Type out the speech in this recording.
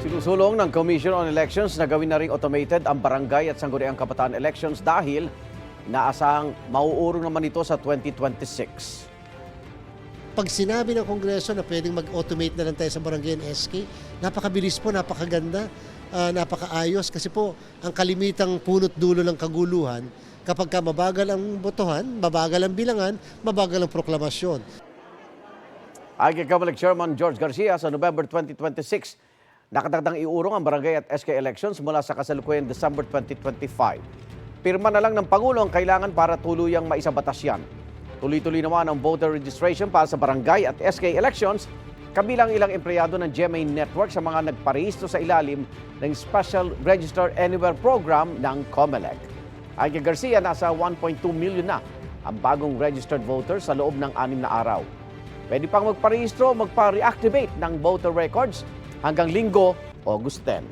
Sinusulong ng Commission on Elections na gawin na ring automated ang barangay at sangguniang kabataan elections dahil inaasahang mauurong naman ito sa 2026. Pag sinabi ng Kongreso na pwedeng mag-automate na lang tayo sa barangay and SK, napakabilis po, napakaganda, napakaayos. Kasi po, ang kalimitang punot dulo ng kaguluhan, kapag ka mabagal ang botohan, mabagal ang bilangan, mabagal ang proklamasyon. Ayon kay Comelec Chairman George Garcia, sa November 2026, nakatagdang iurong ang barangay at SK elections mula sa kasalukuyang December 2025. Pirma na lang ng Pangulo ang kailangan para tuluyang maisabatas yan. Tuloy-tuloy naman ang voter registration para sa barangay at SK elections, kabilang ilang empleyado ng GMA Network sa mga nagparehistro sa ilalim ng Special Register Anywhere program ng Comelec. Ayon kay Garcia, nasa 1.2 million na ang bagong registered voters sa loob ng 6 na araw. Pwede pang magparehistro o magpa-reactivate ng voter records hanggang Linggo, August 10.